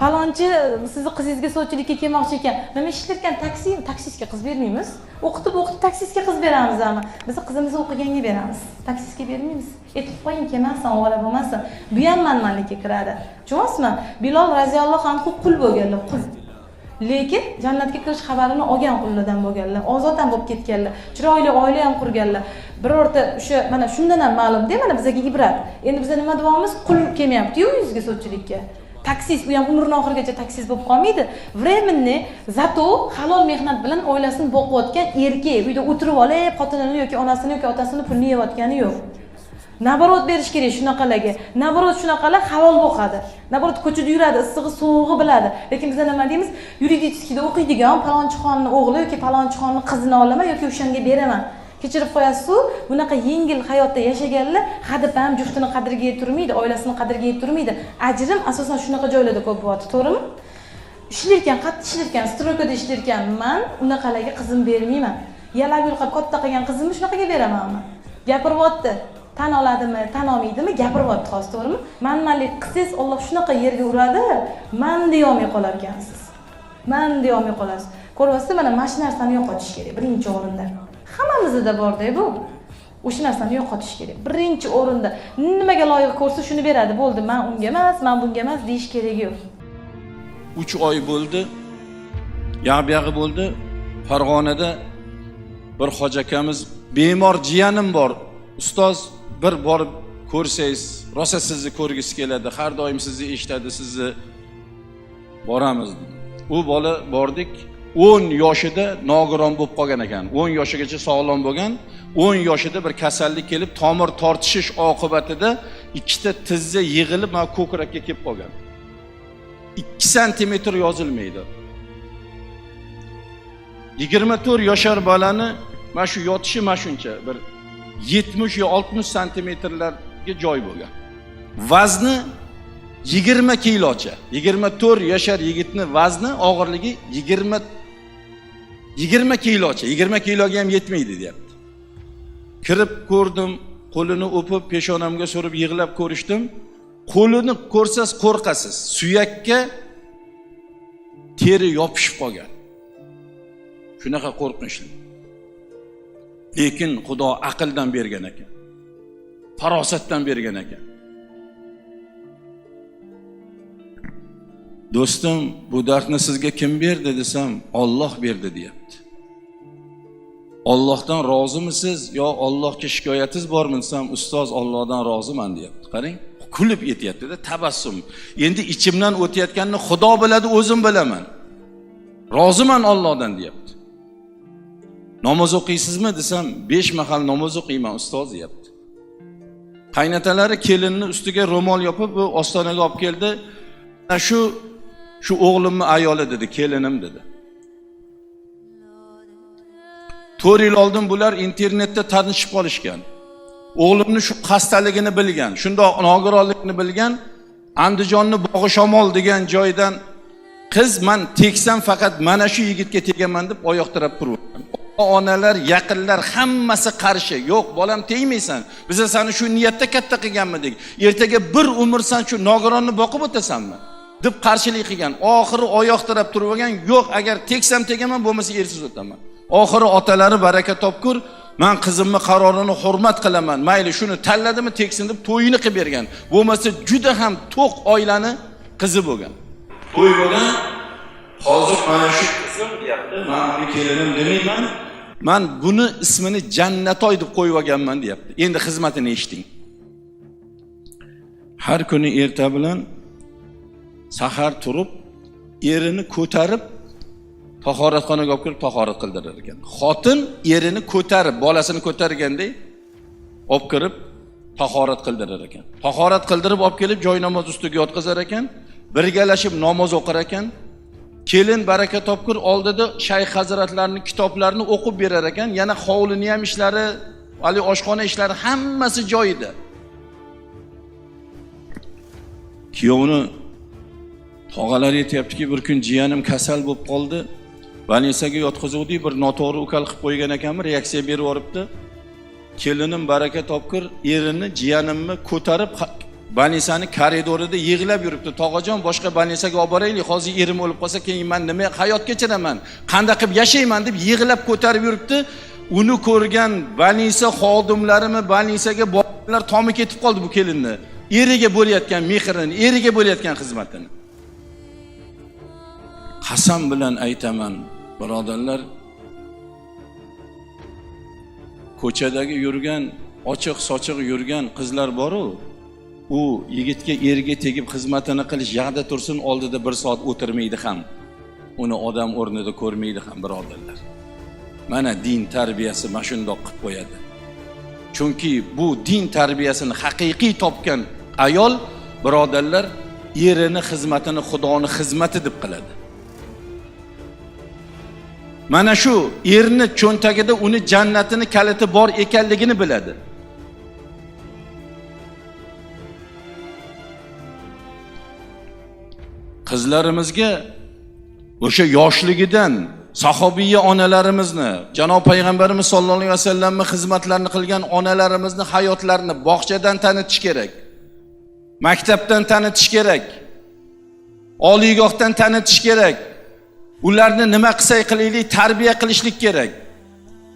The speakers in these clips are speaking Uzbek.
Palonchi sizni qizingizga sovchilikka kelmoqchi ekan. Nima ishlayotgan taksistga qiz bermaymiz. O'qitib taksistga qiz beramiz ama. Biz qizimizni o'qiganga beramiz. Taksistga bermaymiz. Aytib qo'ying, kelmasin, ovora bo'lmasin. Bu ham manmanlikka kiradi. Tushunasizmi? Bilol roziyallohu anhu qul bo'lganlar, qul. Lekin jannatga kirish xabarini olgan qullardan bo'lganlar, ozod ham bo'lib ketganlar, chiroyli oila ham qurganlar. Birorta o'sha mana shundan ham ma'lum-da, mana bizga ibrat. Endi biz nima deyapmiz? Qul kelmayapti-yu yuzga sovchilikka. Taksist, u ham umrining oxirigacha taksist bo'lib qolmaydi. Временный, zato halol mehnat bilan oilasini boqayotgan erkak, uyda o'tirib olib, xotinini yoki onasini yoki otasini pulni yeyotgani yo'q. Naborot berish kerak shunaqalarga. Naborot shunaqalar halol boqadi. Naborot ko'chada yuradi, issig'i, sovug'i biladi. Lekin biz nima deymiz? Yuridiskida o'qiydigan palonchixonning o'g'li yoki palonchixonning qizini olaman yoki o'shanga beraman. Kechirib qo'yasiz-ku, bunaqa yengil hayotda yashaganlar hadeb ham juftini qadriga yeturmaydi, oilasini qadriga yeturmaydi. Ajrim asosan shunaqa joylarda ko'p bo'lyapti, to'g'rimi? Ishlarkan, qattiq ishlarkan, stroykada ishlarkan, men unaqalarga qizim bermayman. Yalab yulqab katta qilgan qizimni shunaqaga beramanmi? Gapiryapti. Tan oladimi, tan olmaydimi, gapiryapti hozir, to'g'rimi? Manmanlik qilsangiz, Alloh shunaqa yerga uradi, men deya olmay qolar ekansiz. Men deya olmay qolasiz. Ko'ryapsiz, mana mana shu narsani yo'qotish kerak birinchi o'rinda. Hammamizda borda bu. O'sha narsani yo'qotish kerak. Birinchi o'rinda nimaga loyiq ko'rsa shuni beradi. Bo'ldi, men unga emas, men bunga emas deyish keragi yo'q. 3 oy bo'ldi. Yaq-yog'i bo'ldi. Farg'onada bir hoji akamiz, bemor jiyanim bor. Ustoz bir borib ko'rsangiz, rosa sizni ko'rgisi keladi. Har doim sizni eshitadi, sizni boramiz. U bola bordik. 10 yoshida nogiron bo'lib qolgan ekan. 10 yoshigacha sog'lom bo'lgan. 10 yoshida bir kasallik kelib, tomir tortishish oqibatida ikkita tizza yig'ilib, mana ko'krakka kelib qolgan. 2 santimetr yozilmaydi. 24 yoshar bolani mana shu yotishi mana shuncha bir 70 yo 60 santimetrlarga joy bo'lgan. Vazni 20 kilocha. 24 yoshar yigitni vazni, og'irligi 20 kilocha. 20 kiloga ham yetmaydi, deyapti. Kirib ko'rdim, qo'lini o'pib, peshonamga so'rib yig'lab ko'rishdim. Qo'lini ko'rsangiz qo'rqasiz. Suyakka teri yopishib qolgan. Shunaqa qo'rqinchli. Lekin Xudo aqldan bergan ekan. Farosatdan bergan ekan. Do'stim, bu dardni sizga kim berdi desam, Alloh berdi, deyapti. Allohdan rozimisiz yo Allohga shikoyatingiz bormi desam, ustoz Allohdan roziman, deyapti. Qarang, kulib yetyapti-da, tabassum. Endi ichimdan o'tayotganini Xudo biladi, o'zim bilaman. Roziman Allohdan, deyapti. Namoz o'qiysizmi desam, 5 mahal namoz o'qiyman ustoz, deyapti. Qaynatalari kelinni ustiga ro'mol yopib, bu ostonaga olib keldi. Shu o'g'limni ayoli dedi, kelinim dedi. 4 yil oldin bular internetda tanishib qolishgan. O'g'limni shu xastaligini bilgan, shundoq nogironlikni bilgan, Andijonni Bog'i Shamol degan joydan qiz, men teksam faqat mana shu yigitga tegaman deb oyoq tirab turibman. Onalar, yaqinlar hammasi qarshi. Yo'q, bolam tegmaysan. Biz seni shu niyatda katta qilganmidik. Ertaga bir umr sen shu nogironni boqib o'tasanmi? deb qarshilik qilgan. Oxiri oyoq tirab turib olgan, yo'q, agar teksam tegaman, bo'lmasa ersiz o'taman. Oxiri otalari baraka topkur, men qizimning qarorini hurmat qilaman. Mayli shuni tanladimi, teksin deb to'yini qilib bergan. Bo'lmasa juda ham to'q oilani qizi bo'lgan. To'y bo'lgan. Hozir mana shu qizim deyapti, men uni kelinim demayman. Men buni ismini Jannatoy deb qo'yib olganman deyapti. Endi xizmatini eshiting. Har kuni erta bilan sahar turib, erini ko'tarib tahoratxonaga olib kirib tahorat qildirar ekan. Xotin erini ko'tarib, bolasini ko'targandek olib kirib tahorat qildirar ekan. Tahorat qildirib olib kelib joy namoz ustiga yotqizar ekan, birgalashib namoz o'qir ekan. Kelin baraka topkur oldida shayx hazratlarining kitoblarini o'qib berar ekan. Yana hovlini ham ishlari, ali oshxona ishlari hammasi joyida. Kuyovni tog'alar aytayaptiki, bir kun jiyanim kasal bo'lib qoldi. Bolnisaga yotqizuvdik, bir noto'g'ri ukal qilib qo'ygan ekanmi, reaksiya berib yoribdi. Kelinim baraka topkur erini, jiyanimni ko'tarib больницani koridorida yig'lab yuribdi. Tog'ajon, boshqa больницаga olib boraylik, hozir erim o'lib qolsa, keyin men nima hayot kechiraman, qanday qilib yashayman deb yig'lab ko'tarib yuribdi. Uni ko'rgan больница xodimlarimi, больницаga borganlar tomi ketib qoldi bu kelinni. Eriga bo'layotgan mehrini, eriga bo'layotgan xizmatini. Qasam bilan aytaman, birodarlar, ko'chadagi yurgan, ochiq-sochiq yurgan qizlar bor-ku, u yigitga erga tegib xizmatini qilish yaqda tursin, oldida 1 soat o'tirmaydi ham. Uni odam o'rnida ko'rmaydi ham, birodarlar. Mana din tarbiyasi mana shundoq qilib qo'yadi. Chunki bu din tarbiyasini haqiqiy topgan ayol, birodarlar, erini xizmatini Xudoning xizmati deb qiladi. Mana shu erni cho'ntagida uni jannatini kaliti bor ekanligini biladi. Qizlarimizga o'sha yoshligidan sahobiya onalarimizni, janob payg'ambarimiz sollallohu alayhi vasallamning xizmatlarini qilgan onalarimizni hayotlarini bog'chadan tanitish kerak. Maktabdan tanitish kerak. Oliygohdan tanitish kerak. Ularni nima qilsak qilaylik, tarbiya qilishlik kerak.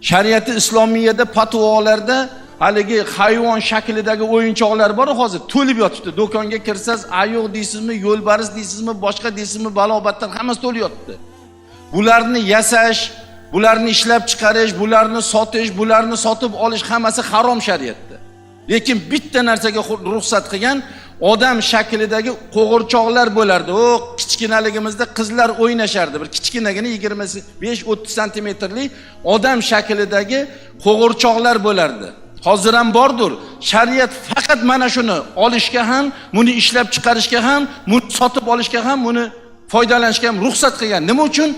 Shariati islomiyada fatvolarda haligi hayvon shaklidagi o'yinchoqlar bor hozir, to'lib yotibdi. Do'konga kirsangiz, ayoq deysizmi, yo'lbaris deysizmi, boshqa deysizmi, balobatdan hammasi to'lib yotibdi. Bularni yasash, bularni ishlab chiqarish, bularni sotish, bularni sotib olish hammasi harom shariatda. Lekin bitta narsaga ruxsat qilgan, odam shaklidagi qo'g'irchoqlar bo'lardi. O kichkinaligimizda qizlar o'ynashardi. Bir kichkinagina 25-30 santimetrli odam shaklidagi qo'g'irchoqlar bo'lardi. Hozir ham bordir. Shariat faqat mana shuni olishga ham, buni ishlab chiqarishga ham, buni sotib olishga ham, buni foydalanishga ham ruxsat qilgan. Nima uchun?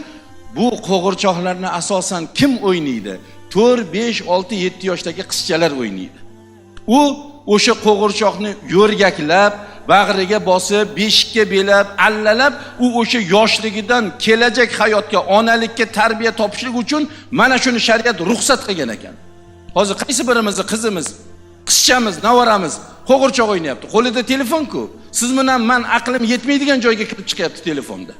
Bu qo'g'irchoqlarni asosan kim o'ynaydi? 4, 5, 6, 7 yoshdagi qizchalar o'ynaydi. U o'sha qo'g'irchoqni yo'rgaklab, bag'riga bosib, beshikka belab, allalab, u o'sha yoshligidan kelajak hayotga, onalikka tarbiya topishlik uchun mana shuni shariat ruxsat qilgan ekan. Hozir qaysi birimizni qizimiz, qizchamiz, navoramiz qo'g'irchoq o'ynayapti. Qo'lida telefon-ku. Siz bilan men aqlim yetmaydigan joyga kirib chiqyapti telefonda.